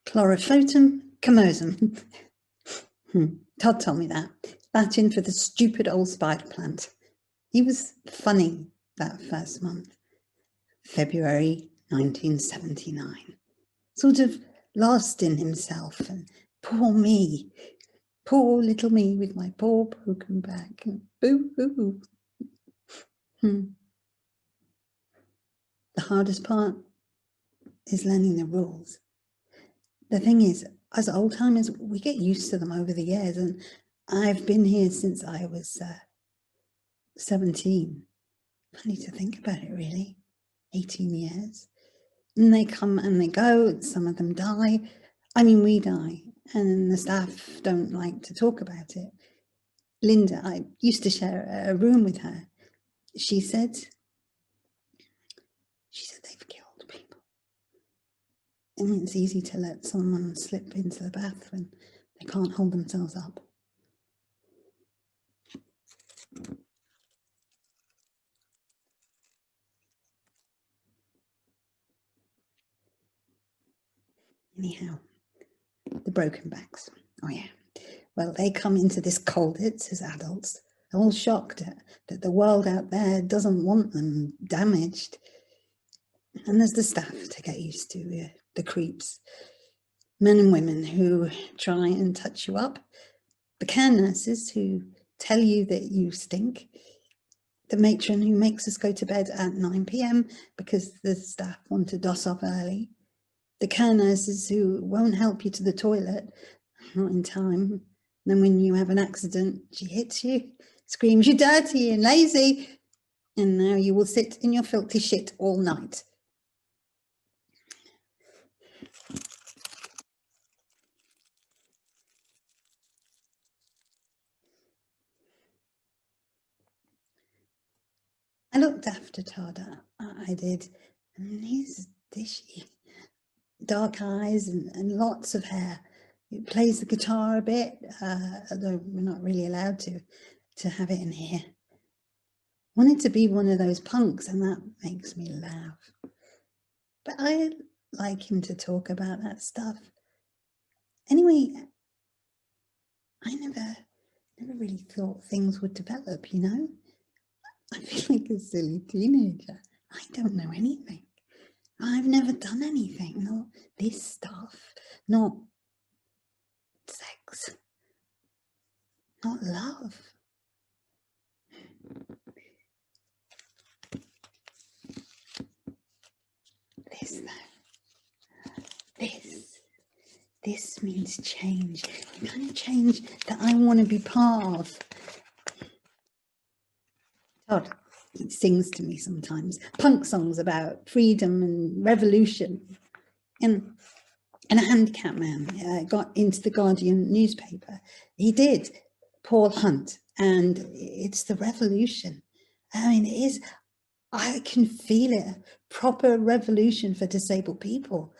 Chlorophytum camosum. Todd told me that. Latin for the stupid old spider plant. He was funny that first month. February 1979. Sort of lost in himself, and poor me. Poor little me with my poor broken back. Boo-hoo. The hardest part is learning the rules. The thing is, as old timers, we get used to them over the years, and I've been here since I was 17. Funny to think about it, really. 18 years. And they come and they go, some of them die. I mean, we die, and the staff don't like to talk about it. Linda, I used to share a room with her. She said they've killed people. I mean, it's easy to let someone slip into the bath when they can't hold themselves up. Anyhow, the broken backs. Oh yeah. Well, they come into this Colditz as adults, all shocked that the world out there doesn't want them damaged. And there's the staff to get used to, the creeps, men and women who try and touch you up, the care nurses who tell you that you stink, the matron who makes us go to bed at 9 p.m. because the staff want to doss off early, the care nurses who won't help you to the toilet, not in time. Then when you have an accident, she hits you, screams, "You're dirty and lazy," and now you will sit in your filthy shit all night. I looked after Todd, I did, and he's dishy. Dark eyes and lots of hair. He plays the guitar a bit, although we're not really allowed to have it in here. Wanted to be one of those punks, and that makes me laugh. But I like him to talk about that stuff. Anyway, I never really thought things would develop, you know? I feel like a silly teenager. I don't know anything. I've never done anything, not this stuff, not sex, not love. This though, this means change, the kind of change that I want to be part of. Todd, he sings to me sometimes, punk songs about freedom and revolution. And a handicapped man got into the Guardian newspaper. He did, Paul Hunt, and it's the revolution. I mean, it is, I can feel it, a proper revolution for disabled people.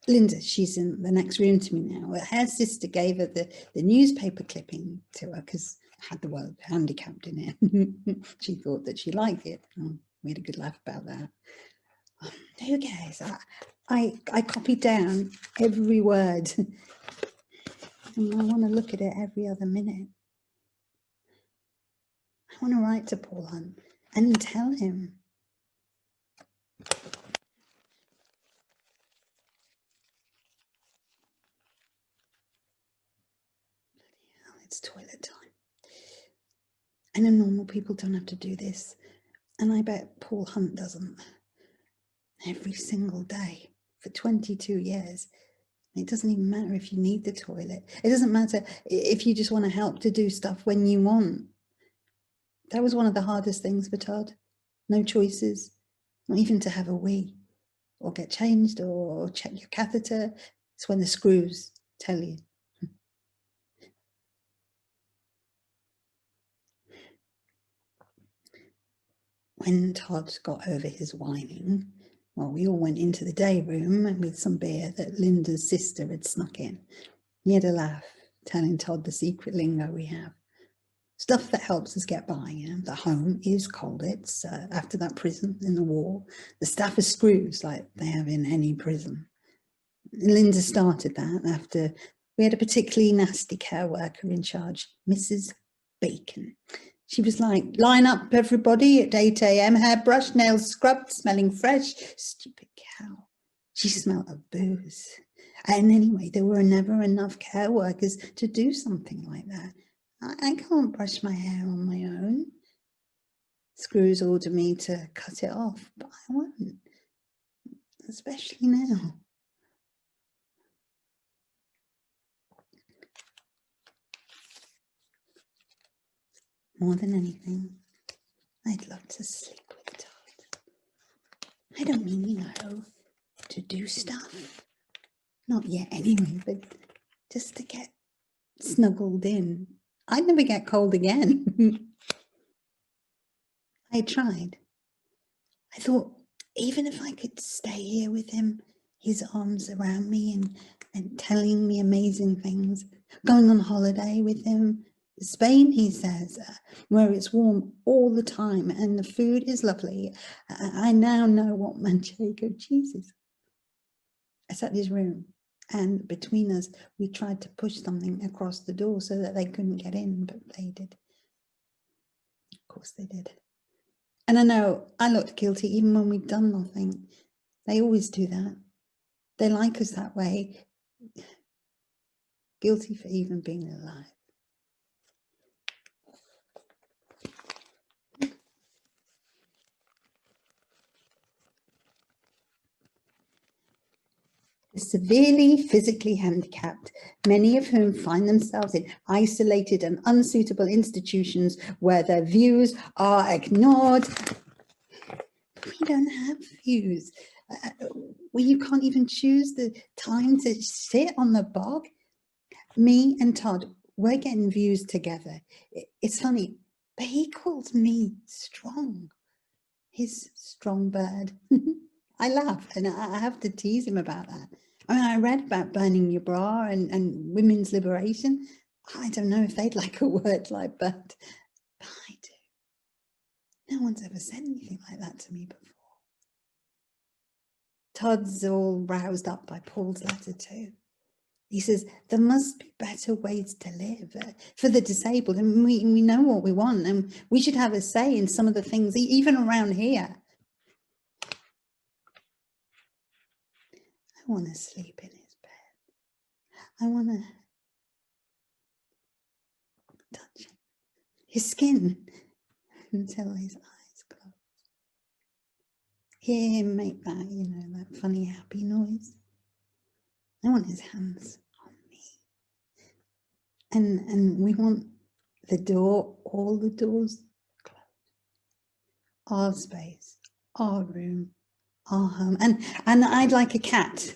Linda, she's in the next room to me now. Her sister gave her the newspaper clipping to her because it had the word handicapped in it. She thought that she liked it. Oh, we had a good laugh about that. Who cares? I copied down every word and I want to look at it every other minute. I want to write to Paul Hunt and tell him. It's toilet time. I know normal people don't have to do this, and I bet Paul Hunt doesn't. Every single day for 22 years. It doesn't even matter if you need the toilet. It doesn't matter if you just want to help to do stuff when you want. That was one of the hardest things for Todd. No choices, not even to have a wee or get changed or check your catheter. It's when the screws tell you. When Todd got over his whining, well, we all went into the day room with some beer that Linda's sister had snuck in. He had a laugh, telling Todd the secret lingo we have. Stuff that helps us get by, you know. The home is Colditz, after that prison in the war. The staff is screws like they have in any prison. Linda started that after we had a particularly nasty care worker in charge, Mrs. Bacon. She was like, line up everybody at 8 a.m, hair brushed, nails scrubbed, smelling fresh. Stupid cow. She smelled of booze. And anyway, there were never enough care workers to do something like that. I can't brush my hair on my own. Screws ordered me to cut it off, but I won't, especially now. More than anything, I'd love to sleep with Todd. I don't mean, you know, to do stuff. Not yet anyway, but just to get snuggled in. I'd never get cold again. I tried. I thought, even if I could stay here with him, his arms around me and telling me amazing things, going on holiday with him, Spain, he says, where it's warm all the time and the food is lovely. I now know what manchego cheese is. I sat in his room, and between us, we tried to push something across the door so that they couldn't get in, but they did. Of course they did. And I know I looked guilty even when we'd done nothing. They always do that. They like us that way. Guilty for even being alive. Severely physically handicapped, many of whom find themselves in isolated and unsuitable institutions where their views are ignored. We don't have views. You can't even choose the time to sit on the bog. Me and Todd, we're getting views together. It's funny, but he calls me strong. His strong bird. I laugh and I have to tease him about that. I mean, I read about burning your bra and women's liberation. I don't know if they'd like a word like that, but I do. No one's ever said anything like that to me before. Todd's all roused up by Paul's letter too. He says, there must be better ways to live for the disabled, and we know what we want, and we should have a say in some of the things, even around here. I want to sleep in his bed. I want to touch his skin until his eyes close. Hear him make that, you know, that funny happy noise. I want his hands on me. And we want the door, all the doors closed. Our space, our room, our home. And I'd like a cat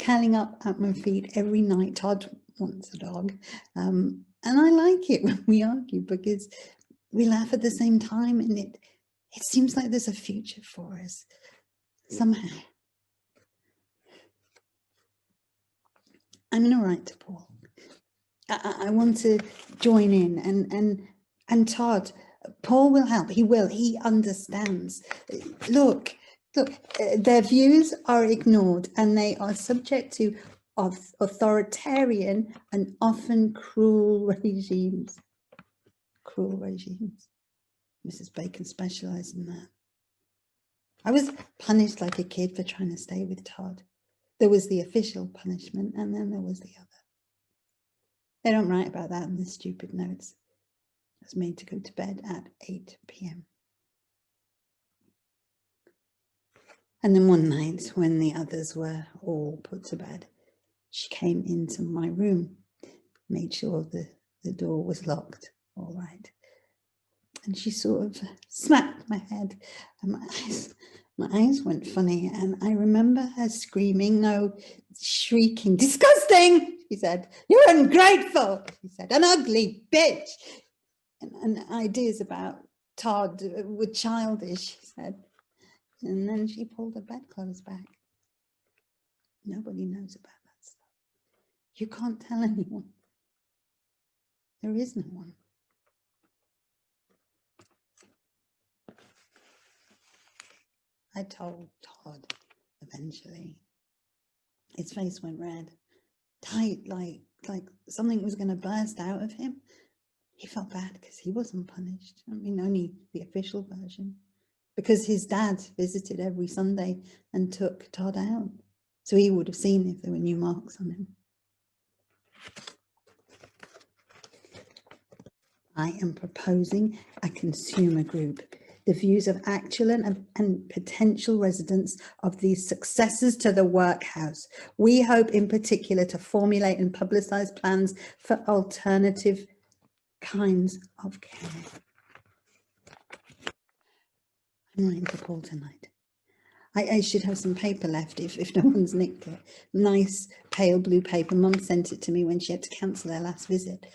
curling up at my feet every night. Todd wants a dog. And I like it when we argue because we laugh at the same time, and it seems like there's a future for us somehow. I'm going to write to Paul. I want to join in, and Todd, Paul will help. He will. He understands. Look, their views are ignored, and they are subject to authoritarian and often cruel regimes. Cruel regimes. Mrs. Bacon specialised in that. I was punished like a kid for trying to stay with Todd. There was the official punishment, and then there was the other. They don't write about that in the stupid notes. I was made to go to bed at 8 p.m. And then one night, when the others were all put to bed, she came into my room, made sure the door was locked, all right. And she sort of smacked my head, and my eyes went funny. And I remember her screaming, no, shrieking, disgusting, she said. You're ungrateful, she said, an ugly bitch. And ideas about Todd were childish, she said. And then she pulled the bedclothes back. Nobody knows about that stuff. You can't tell anyone. There is no one. I told Todd eventually. His face went red, tight, like something was going to burst out of him. He felt bad because he wasn't punished. I mean, only the official version. Because his dad visited every Sunday and took Todd out. So he would have seen if there were new marks on him. I am proposing a consumer group. The views of actual and potential residents of these successors to the workhouse. We hope in particular to formulate and publicise plans for alternative kinds of care. I'm writing to Paul tonight. I should have some paper left if no one's nicked it. Nice pale blue paper. Mum sent it to me when she had to cancel her last visit.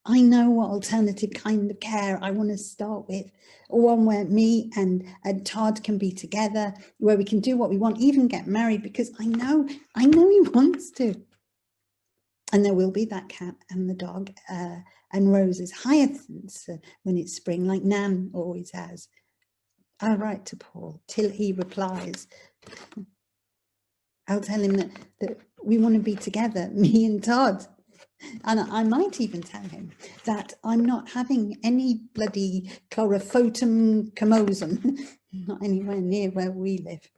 I know what alternative kind of care I want to start with. One where me and Todd can be together, where we can do what we want, even get married, because I know he wants to. And there will be that cat and the dog and roses, hyacinths when it's spring, like Nan always has. I'll write to Paul till he replies. I'll tell him that we want to be together, me and Todd. And I might even tell him that I'm not having any bloody chlorophotum chemosum, not anywhere near where we live.